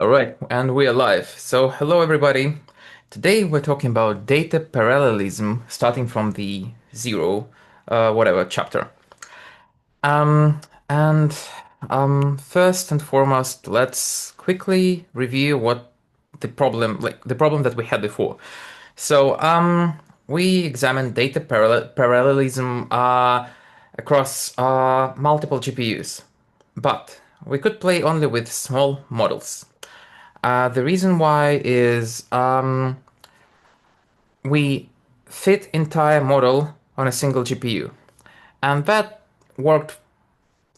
All right, and we are live. So, hello everybody. Today we're talking about data parallelism, starting from the zero, whatever chapter. Um, and First and foremost, let's quickly review what the problem that we had before. So, we examined data parallelism across multiple GPUs, but we could play only with small models. The reason why is we fit entire model on a single GPU, and worked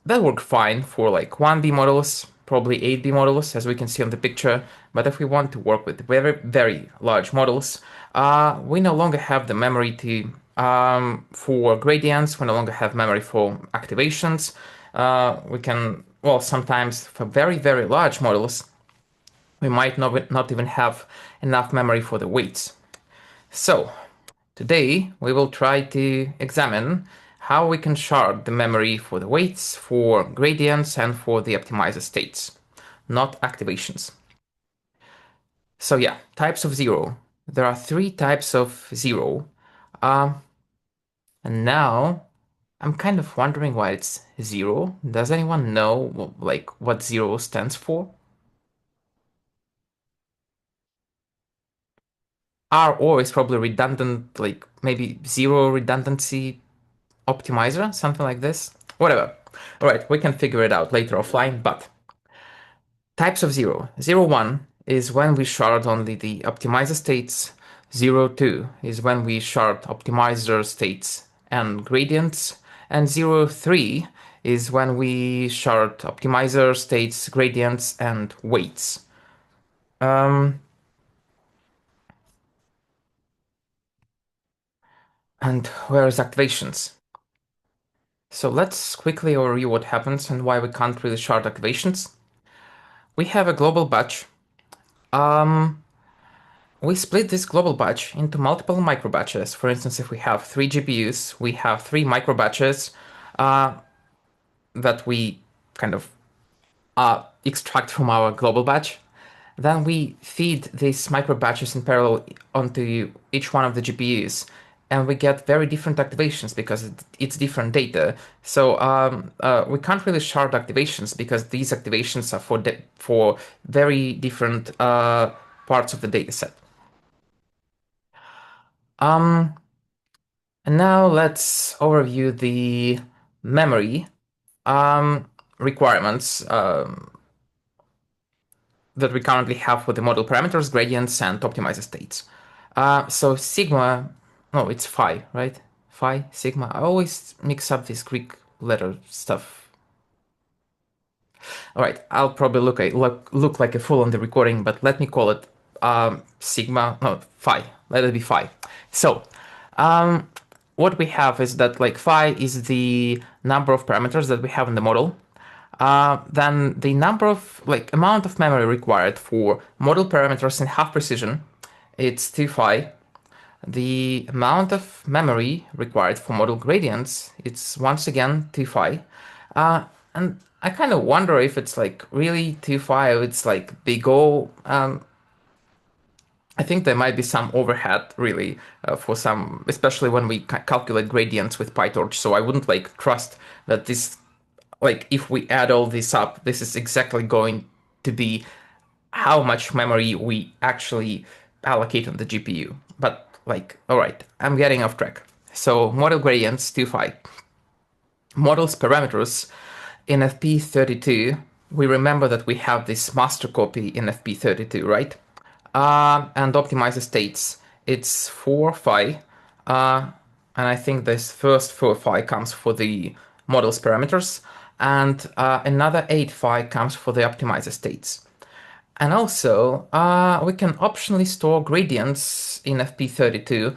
that worked fine for like 1B models, probably 8B models, as we can see on the picture. But if we want to work with very very large models, we no longer have the memory to for gradients. We no longer have memory for activations. We can well sometimes for very very large models we might not even have enough memory for the weights. So, today we will try to examine how we can shard the memory for the weights, for gradients, and for the optimizer states, not activations. So yeah, types of zero. There are three types of zero. Um, and now I'm kind of wondering why it's zero. Does anyone know like what zero stands for? RO is probably redundant, like maybe zero redundancy optimizer, something like this. Whatever. All right, we can figure it out later offline, but types of zero. Zero one is when we shard only the optimizer states. Zero two is when we shard optimizer states and gradients. And zero three is when we shard optimizer states, gradients, and weights. Um, and where's activations? So let's quickly overview what happens and why we can't really shard activations. We have a global batch. Um, we split this global batch into multiple micro batches. For instance, if we have three GPUs, we have three micro batches uh, that we kind of extract from our global batch. Then we feed these micro batches in parallel onto each one of the GPUs, and we get very different activations because it's different data. So we can't really shard activations because these activations are for very different parts of the data set. Um, and now let's overview the memory um, requirements that we currently have for the model parameters, gradients, and optimizer states. So sigma, no, it's phi, right? Phi, sigma. I always mix up this Greek letter stuff. All right, I'll probably look like a fool on the recording, but let me call it sigma, no, phi. Let it be phi. So, um, what we have is that like phi is the number of parameters that we have in the model. Then the number of like amount of memory required for model parameters in half precision, it's 2 phi. The amount of memory required for model gradients, it's once again 2 phi. And I kind of wonder if it's like really 2 phi, or it's like big O. I think there might be some overhead really for some, especially when we calculate gradients with PyTorch. So I wouldn't like trust that this, like if we add all this up, this is exactly going to be how much memory we actually allocate on the GPU. But like, all right, I'm getting off track. So model gradients 2 phi. Models parameters in FP32, we remember that we have this master copy in FP32, right? And optimizer states, it's 4 phi. And I think this first 4 phi comes for the models parameters, and another 8 phi comes for the optimizer states. And also, we can optionally store gradients in FP32.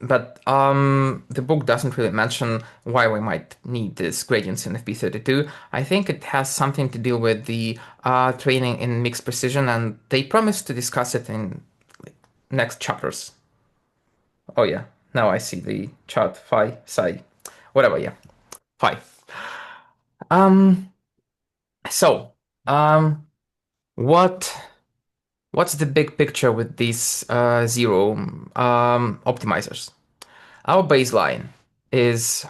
But the book doesn't really mention why we might need these gradients in FP32. I think it has something to do with the training in mixed precision, and they promise to discuss it in next chapters. Oh yeah, now I see the chart. Phi, psi, whatever. Yeah, phi. Um. So, um. what what's the big picture with these zero optimizers? Our baseline is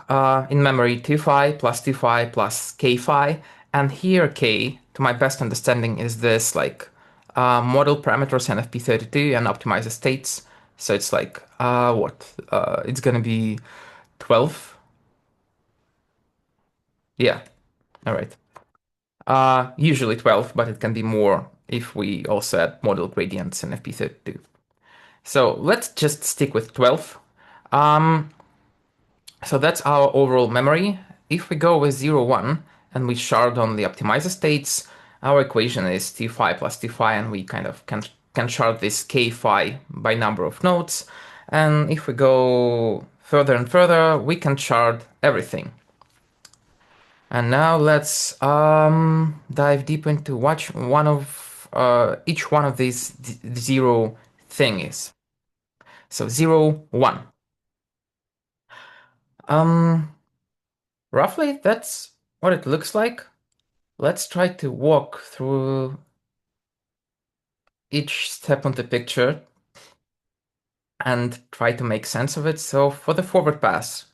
in memory 2 phi plus 2 phi plus k phi, and here k, to my best understanding, is this like model parameters NFP32 and optimizer states. So it's like what? It's gonna be 12. Yeah, all right. Usually 12, but it can be more if we also add model gradients in FP32. So let's just stick with 12. Um, so that's our overall memory. If we go with 0, 1, and we shard on the optimizer states, our equation is t phi plus t phi, and we kind of can shard this k phi by number of nodes. And if we go further and further, we can shard everything. And now let's dive deep into what one of each one of these zero thing is. So 0, 1. Um, roughly that's what it looks like. Let's try to walk through each step on the picture and try to make sense of it. So for the forward pass,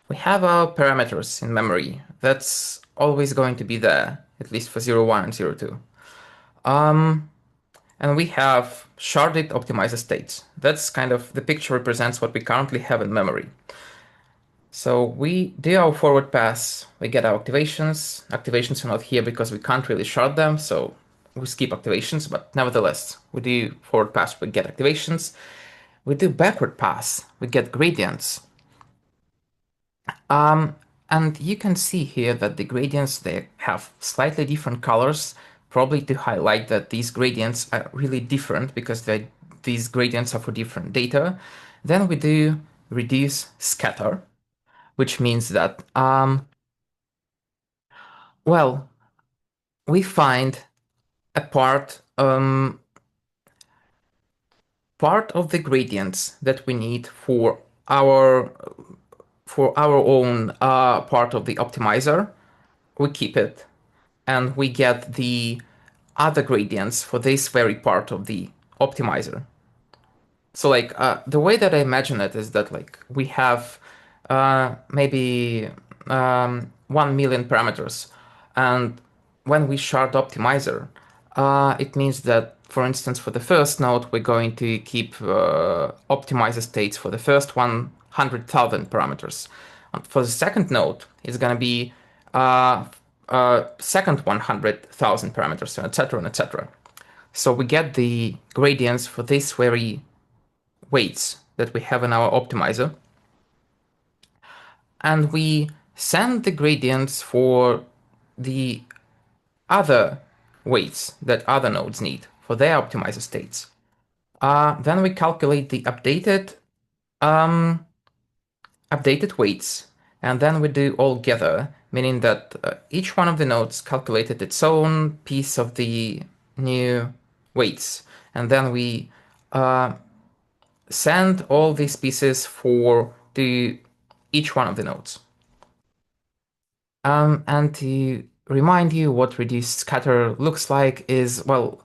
we have our parameters in memory. That's always going to be there, at least for 0, 1 and 0, 2. And we have sharded optimizer states. That's kind of the picture represents what we currently have in memory. So we do our forward pass, we get our activations. Activations are not here because we can't really shard them, so we skip activations, but nevertheless, we do forward pass, we get activations. We do backward pass, we get gradients. And you can see here that the gradients, they have slightly different colors, probably to highlight that these gradients are really different because these gradients are for different data. Then we do reduce scatter, which means that, well, we find a part of the gradients that we need our for our own part of the optimizer. We keep it, and we get the other gradients for this very part of the optimizer. So like the way that I imagine it is that like we have maybe 1 million parameters, and when we shard optimizer, it means that, for instance, for the first node, we're going to keep optimizer states for the first 100,000 parameters. And for the second node, it's going to be second 100,000 parameters, and etc. and etc. So we get the gradients for this very weights that we have in our optimizer, and we send the gradients for the other weights that other nodes need for their optimizer states. Then we calculate the updated weights, and then we do all together, meaning that each one of the nodes calculated its own piece of the new weights, and then we send all these pieces for each one of the nodes. And to remind you what reduced scatter looks like is, well,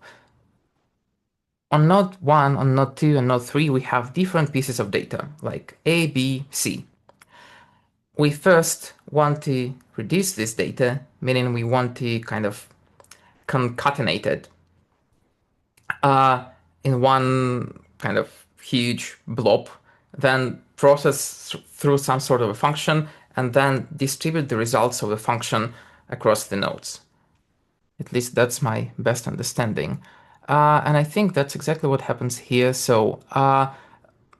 on node 1, on node 2, and node 3, we have different pieces of data, like A, B, C. We first want to reduce this data, meaning we want to kind of concatenate it in one kind of huge blob, then process through some sort of a function, and then distribute the results of the function across the nodes. At least that's my best understanding. And I think that's exactly what happens here. So,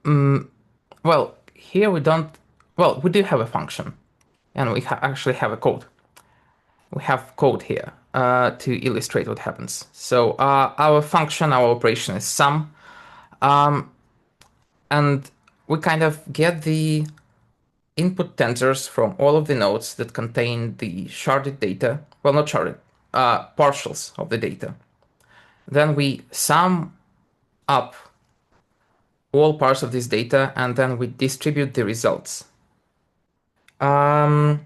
well, here we don't, well, we do have a function, and we actually have a code. We have code here to illustrate what happens. So our function, our operation is sum, and we kind of get the input tensors from all of the nodes that contain the sharded data. Well, not sharded, partials of the data. Then we sum up all parts of this data, and then we distribute the results to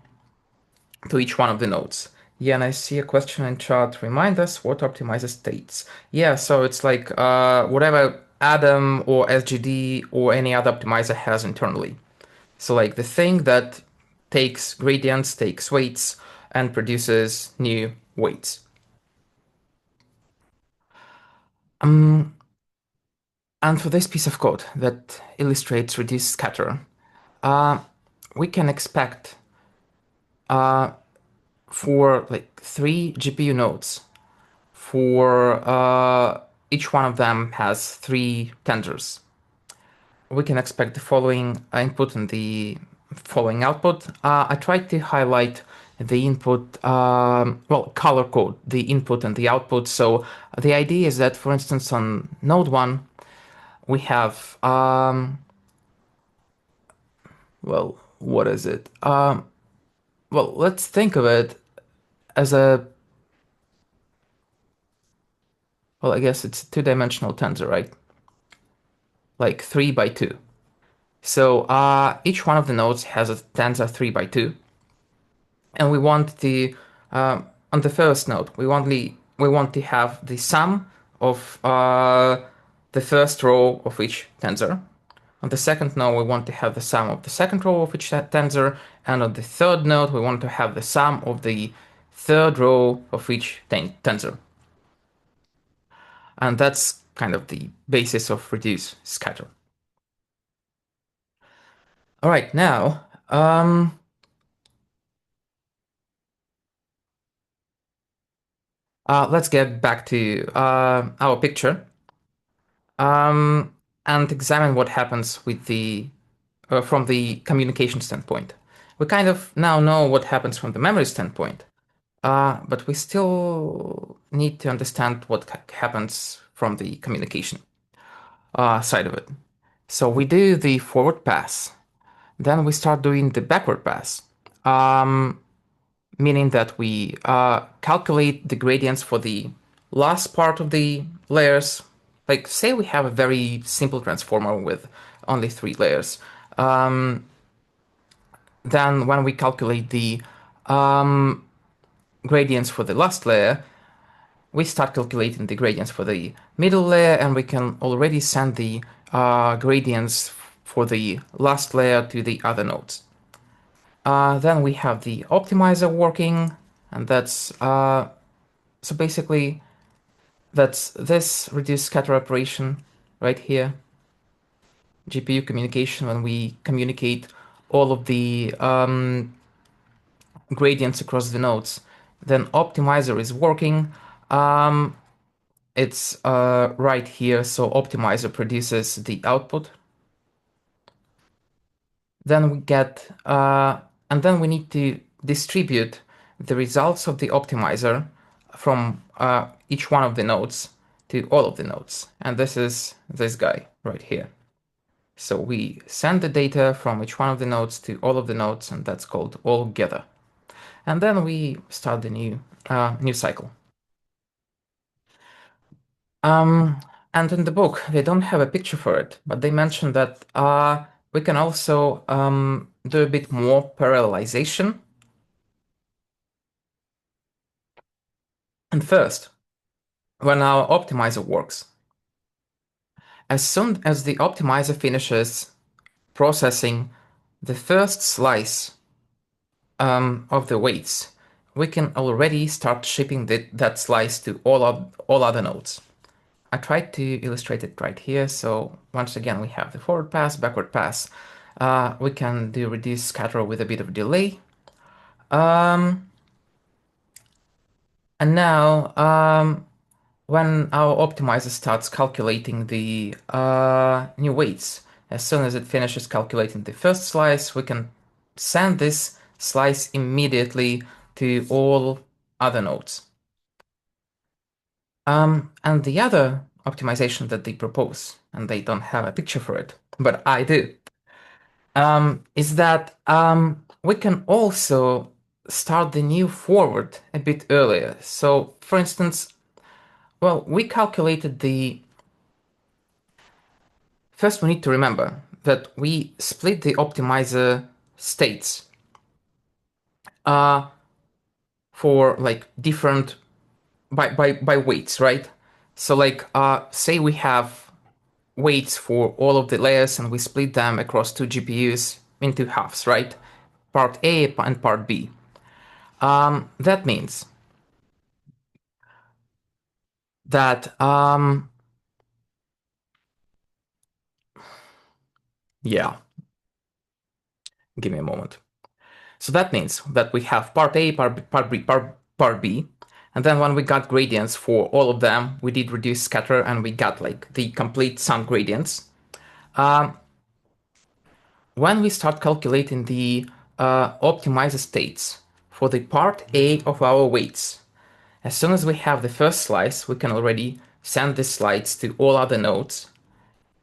each one of the nodes. Yeah, and I see a question in chat. Remind us what optimizer states. Yeah, so it's like whatever Atom or SGD or any other optimizer has internally. So like the thing that takes gradients, takes weights, and produces new weights. Um, and for this piece of code that illustrates reduced scatter, uh, we can expect uh, for like 3 GPU nodes, for each one of them has 3 tensors. We can expect the following input and the following output. I tried to highlight the input, well, color code, the input and the output. So the idea is that, for instance, on node 1, we have, well, what is it? Well, let's think of it as a, well, I guess it's a two-dimensional tensor, right? Like 3 by 2. So each one of the nodes has a tensor 3 by 2. And we want the on the first node we want to have the sum of the first row of each tensor. On the second node we want to have the sum of the second row of each tensor, and on the third node we want to have the sum of the third row of each tensor. And that's kind of the basis of reduce scatter. All right, now let's get back to our picture. Um, and examine what happens with the from the communication standpoint. We kind of now know what happens from the memory standpoint, but we still need to understand what happens from the communication side of it. So we do the forward pass, then we start doing the backward pass. Meaning that we calculate the gradients for the last part of the layers. Like, say we have a very simple transformer with only 3 layers. Then when we calculate the gradients for the last layer, we start calculating the gradients for the middle layer, and we can already send the gradients for the last layer to the other nodes. Then we have the optimizer working, and that's so basically that's this reduced scatter operation right here, GPU communication, when we communicate all of the gradients across the nodes. Then optimizer is working. It's right here, so optimizer produces the output. Then we get, and then we need to distribute the results of the optimizer from each one of the nodes to all of the nodes. And this is this guy right here. So we send the data from each one of the nodes to all of the nodes, and that's called all gather. And then we start the new cycle. And in the book, they don't have a picture for it, but they mention that we can also do a bit more parallelization. And first, when our optimizer works, as soon as the optimizer finishes processing the first slice of the weights, we can already start shipping that slice to all other nodes. I tried to illustrate it right here. So once again, we have the forward pass, backward pass. We can do reduce scatter with a bit of delay. And now, when our optimizer starts calculating the new weights, as soon as it finishes calculating the first slice, we can send this slice immediately to all other nodes. And the other optimization that they propose, and they don't have a picture for it, but I do, is that we can also start the new forward a bit earlier. So, for instance, well, we calculated the. First, we need to remember that we split the optimizer states for like different by weights, right? So like say we have weights for all of the layers and we split them across two GPUs into halves, right? Part A and part B. That means that yeah, give me a moment. So that means that we have part A, part B, and then when we got gradients for all of them, we did reduce scatter and we got like the complete sum gradients. Um, when we start calculating the optimizer states for the part A of our weights, as soon as we have the first slice, we can already send the slides to all other nodes.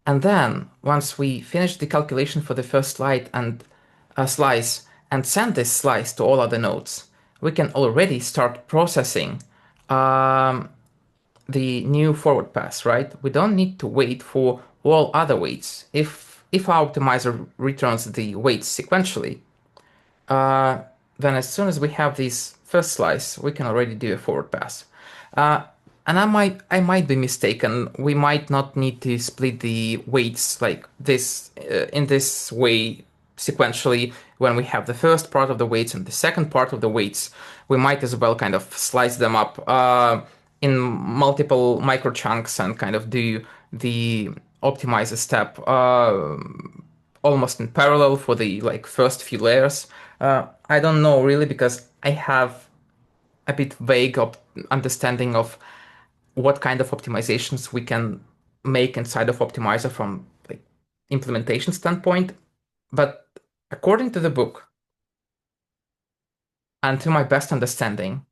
And then once we finish the calculation for the first slide and slice and send this slice to all other nodes, we can already start processing um, the new forward pass, right? We don't need to wait for all other weights. If our optimizer returns the weights sequentially, uh, then as soon as we have this first slice, we can already do a forward pass. Uh, and I might be mistaken. We might not need to split the weights like this in this way sequentially. When we have the first part of the weights and the second part of the weights, we might as well kind of slice them up in multiple micro chunks and kind of do the optimizer step almost in parallel for the like first few layers. I don't know really because I have a bit vague understanding of what kind of optimizations we can make inside of Optimizer from like implementation standpoint. But according to the book and to my best understanding,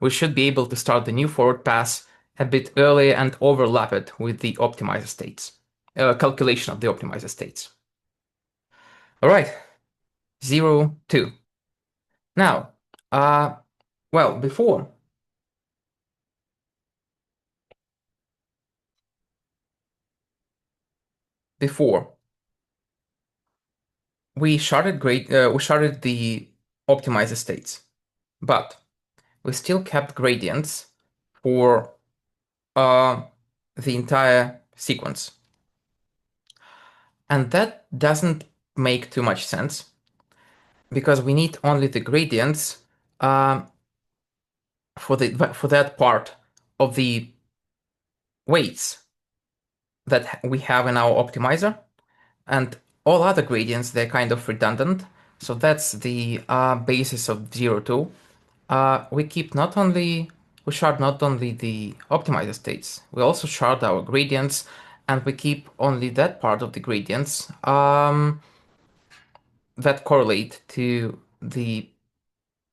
we should be able to start the new forward pass a bit earlier and overlap it with the optimizer states, calculation of the optimizer states. All right, 0, 2. Now, well, before we sharded the optimizer states, but we still kept gradients for uh, the entire sequence. And that doesn't make too much sense because we need only the gradients um, for that part of the weights that we have in our optimizer, and all other gradients they're kind of redundant. So that's the basis of 0, 2. We keep not only we shard not only the optimizer states, we also shard our gradients, and we keep only that part of the gradients that correlate to the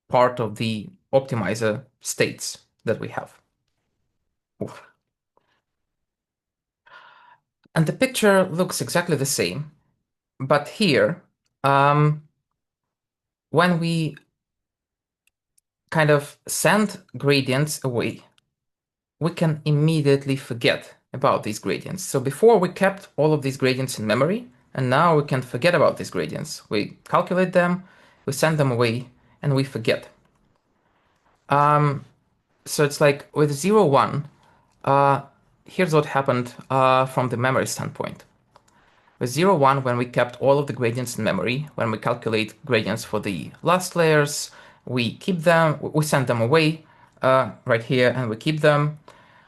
part of the optimizer states that we have. Oof. And the picture looks exactly the same, but here, when we kind of send gradients away, we can immediately forget about these gradients. So before we kept all of these gradients in memory, and now we can forget about these gradients. We calculate them, we send them away, and we forget. So it's like with 0, 1, here's what happened from the memory standpoint. With 0, 1, when we kept all of the gradients in memory, when we calculate gradients for the last layers, we keep them, we send them away right here, and we keep them.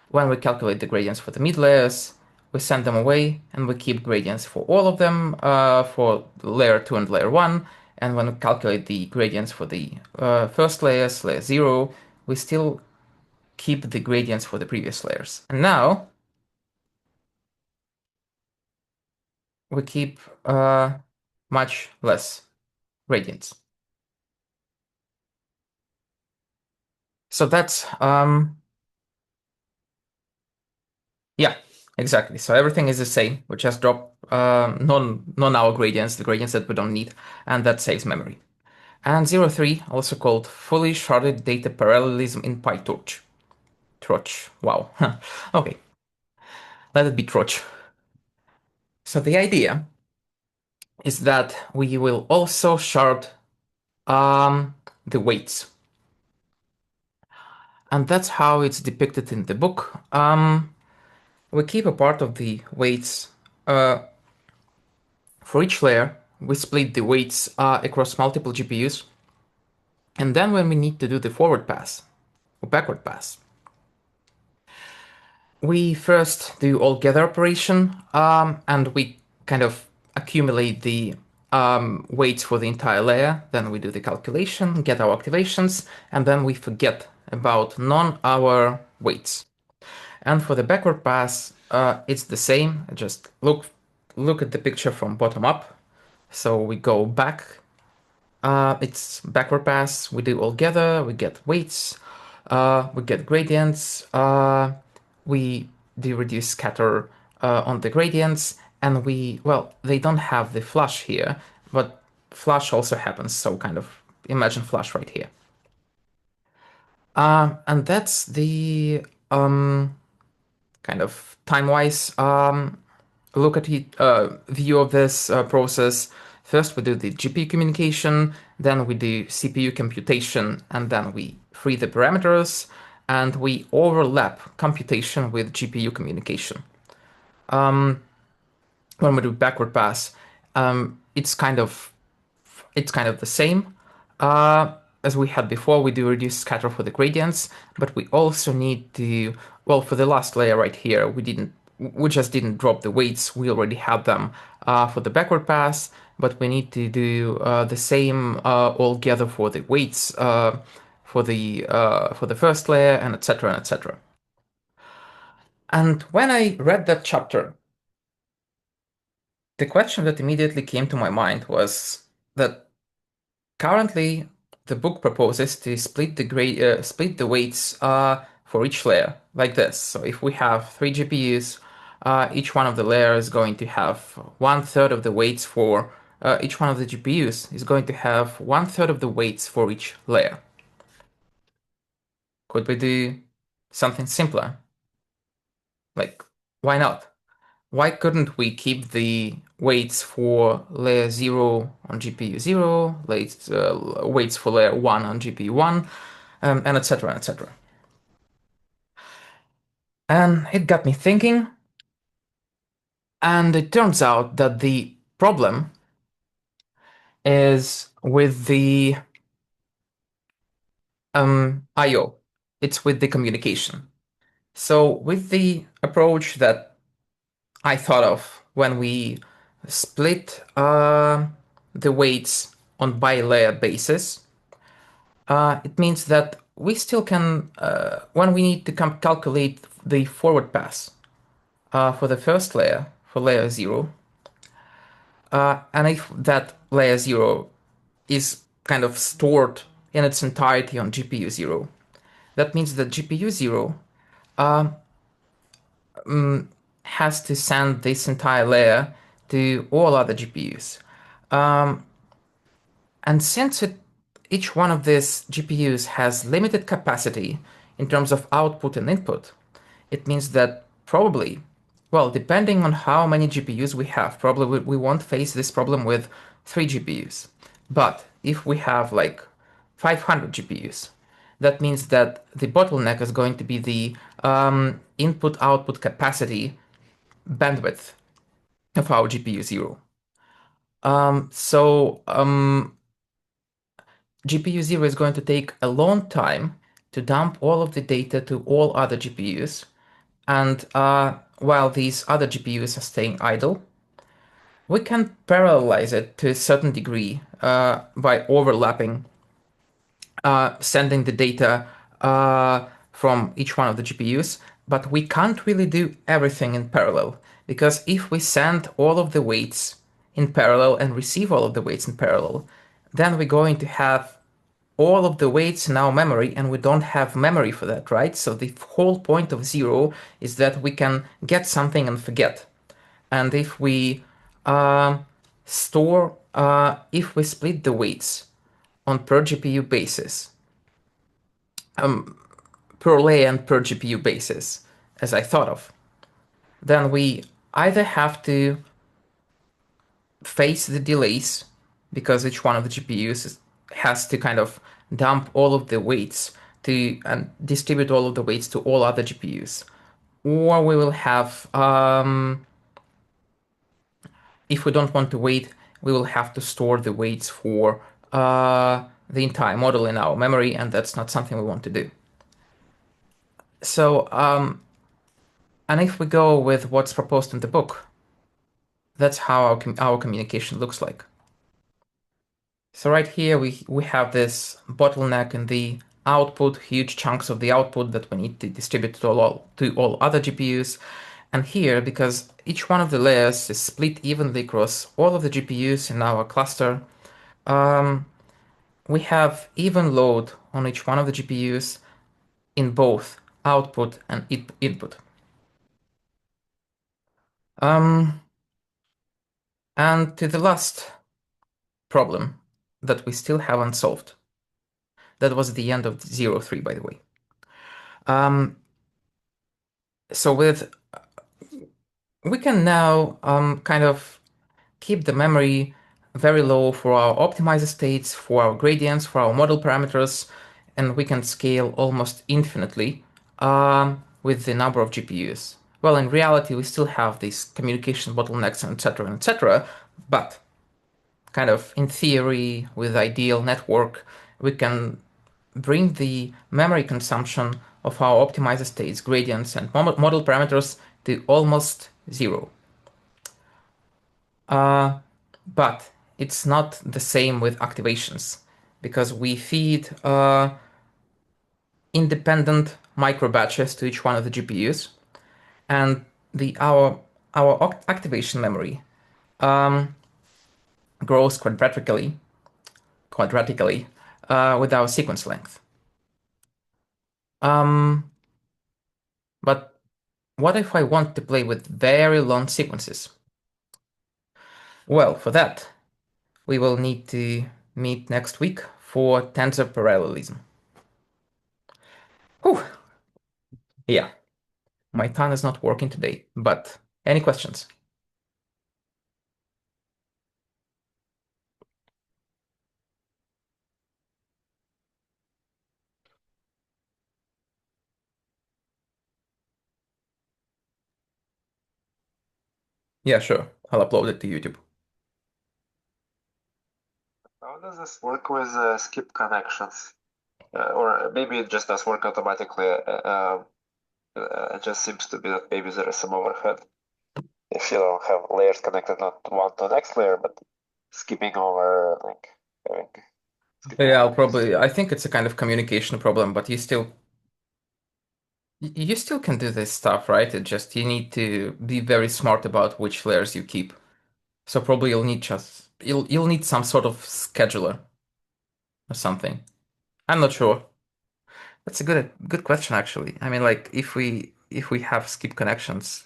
When we calculate the gradients for the mid layers, we send them away, and we keep gradients for all of them for layer 2 and layer 1. And when we calculate the gradients for the first layers, layer 0, we still keep the gradients for the previous layers. And now we keep much less gradients. So that's yeah, exactly. So everything is the same. We just drop non-hour gradients, the gradients that we don't need, and that saves memory. And 0, 3, also called fully sharded data parallelism in PyTorch. Torch. Wow. Okay, let it be Torch. So the idea is that we will also shard the weights. And that's how it's depicted in the book. We keep a part of the weights uh, for each layer. We split the weights across multiple GPUs. And then when we need to do the forward pass or backward pass, we first do all gather operation, and we kind of accumulate the weights for the entire layer. Then we do the calculation, get our activations, and then we forget about non-hour weights. And for the backward pass, it's the same. Just look at the picture from bottom up. So we go back. It's backward pass. We do all gather. We get weights. We get gradients. We do reduce scatter on the gradients, and they don't have the flush here, but flush also happens. So kind of imagine flush right here. And that's the kind of time-wise look at it, view of this process. First, we do the GPU communication, then we do CPU computation, and then we free the parameters, and we overlap computation with GPU communication. When we do backward pass, it's kind of the same as we had before. We do reduce scatter for the gradients, but we also need to, well, for the last layer right here, we just didn't drop the weights. We already had them for the backward pass, but we need to do the same all together for the weights for the first layer, and etc. and etc. And when I read that chapter, the question that immediately came to my mind was that currently, the book proposes to split the weights for each layer like this. So if we have three GPUs, each one of the layers is going to have one third of the weights for each one of the GPUs is going to have one third of the weights for each layer. Could we do something simpler? Like, why not? Why couldn't we keep the weights for layer 0 on GPU 0, weights for layer 1 on GPU 1, and etc. etc. And it got me thinking, and it turns out that the problem is with the I/O. It's with the communication. So with the approach that I thought of when we split the weights on bi-layer basis, it means that we still can, when we need to calculate the forward pass for the first layer, for layer 0, and if that layer 0 is kind of stored in its entirety on GPU 0, that means that GPU 0 has to send this entire layer to all other GPUs. And since each one of these GPUs has limited capacity in terms of output and input, it means that probably, well, depending on how many GPUs we have, probably we won't face this problem with 3 GPUs. But if we have like 500 GPUs, that means that the bottleneck is going to be the input-output capacity bandwidth of our GPU 0. GPU 0 is going to take a long time to dump all of the data to all other GPUs. And while these other GPUs are staying idle, we can parallelize it to a certain degree by overlapping, sending the data from each one of the GPUs. But we can't really do everything in parallel, because if we send all of the weights in parallel and receive all of the weights in parallel, then we're going to have all of the weights in our memory, and we don't have memory for that, right? So the whole point of 0 is that we can get something and forget. And if we if we split the weights on per GPU basis, per layer and per GPU basis, as I thought of, then we either have to face the delays, because each one of the GPUs has to kind of dump all of the weights to and distribute all of the weights to all other GPUs. Or we will have, if we don't want to wait, we will have to store the weights for the entire model in our memory, and that's not something we want to do. So, and if we go with what's proposed in the book, that's how our communication looks like. So right here we have this bottleneck in the output, huge chunks of the output that we need to distribute to all other GPUs. And here, because each one of the layers is split evenly across all of the GPUs in our cluster, um, we have even load on each one of the GPUs in both output and input. Um, and to the last problem that we still haven't solved. That was the end of 03, by the way. Um, so we can now kind of keep the memory very low for our optimizer states, for our gradients, for our model parameters, and we can scale almost infinitely with the number of GPUs. Well, in reality, we still have these communication bottlenecks, etc., etc., but kind of in theory, with ideal network, we can bring the memory consumption of our optimizer states, gradients, and model parameters to almost zero. Uh, but it's not the same with activations because we feed independent micro batches to each one of the GPUs, and our activation memory um, grows quadratically with our sequence length. Um, but what if I want to play with very long sequences? Well, for that, we will need to meet next week for tensor parallelism. Whew. Yeah, my tongue is not working today, but any questions? Yeah, sure. I'll upload it to YouTube. How does this work with skip connections? Or maybe it just does work automatically. It just seems to be that maybe there is some overhead. If you don't have layers connected not one to the next layer, but skipping over, like having skipping Yeah, over these. I think it's a kind of communication problem, but you still can do this stuff, right? It just you need to be very smart about which layers you keep. So probably you'll need some sort of scheduler or something. I'm not sure. That's a good question actually. I mean, like if we have skip connections,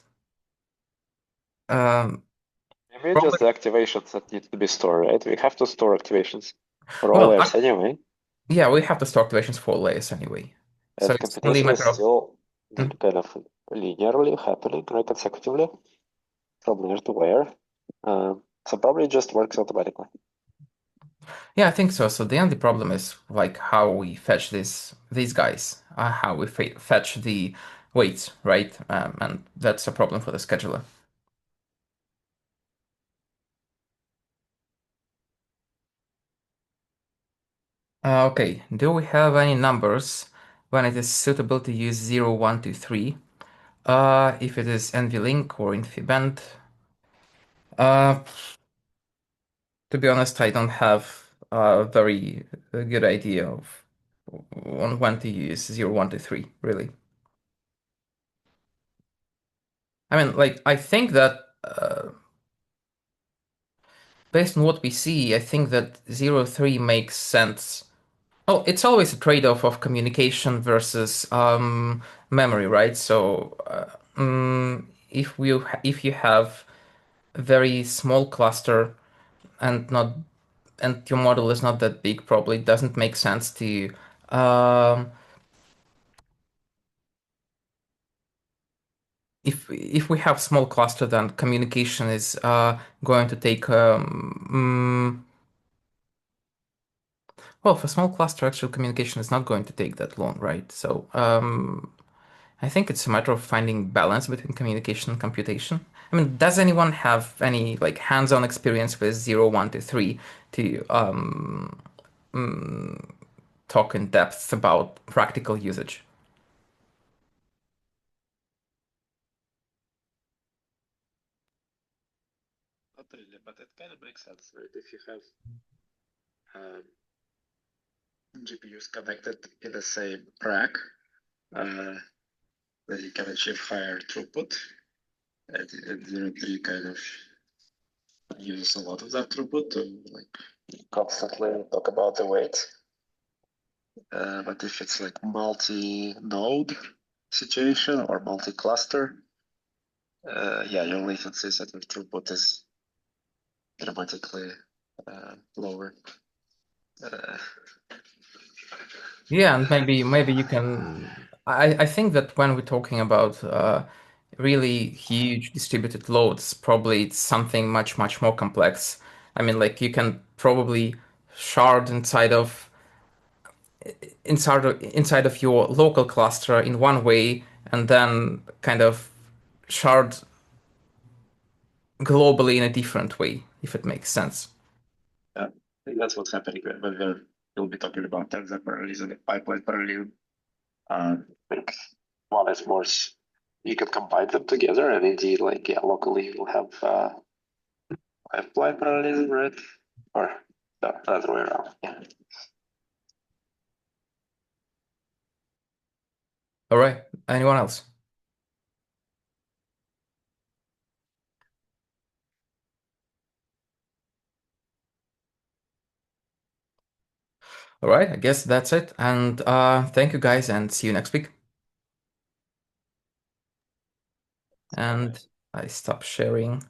um, Maybe it's probably just the activations that need to be stored, right? We have to store activations for all well, layers anyway, yeah, we have to store activations for layers anyway. So and it's only a computation is matter of still mm. kind of linearly happening, right, consecutively from layer to layer. So probably it just works automatically. Yeah, I think so. So the only problem is like how we fetch these guys, how we fetch the weights, right? And that's a problem for the scheduler. Okay, do we have any numbers when it is suitable to use 0, 1, 2, 3? If it is NVLink or InfiniBand. Uh, to be honest, I don't have a very good idea of on when to use 0, 1, 2, 3, really. I mean, like, I think that based on what we see, I think that 0, 3 makes sense. Oh, it's always a trade-off of communication versus memory, right? So, if you have a very small cluster and not and your model is not that big, probably it doesn't make sense to um, if we have small cluster, then communication is going to take well, for small cluster, actual communication is not going to take that long, right? So I think it's a matter of finding balance between communication and computation. I mean, does anyone have any like hands-on experience with 0, 1 to 3 to talk in depth about practical usage? Not really, but it kind of makes sense, right? If you have um, GPUs connected in the same rack, uh, then you can achieve higher throughput, and 0.3 kind of uses a lot of that throughput to like constantly talk about the weight. But if it's like multi-node situation or multi-cluster, yeah, your latency set of throughput is dramatically lower. Uh, Yeah, and maybe you can. I think that when we're talking about really huge distributed loads, probably it's something much more complex. I mean, like you can probably shard inside of your local cluster in one way, and then kind of shard globally in a different way, if it makes sense. I think that's what's happening when we'll be talking about tensor parallelism and pipeline parallelism. Like one is more, you can combine them together, and indeed, like yeah, locally you'll have pipeline parallelism, right? Or no, the other way around. Yeah. All right. Anyone else? All right. I guess that's it. And thank you guys, and see you next week. And I stop sharing.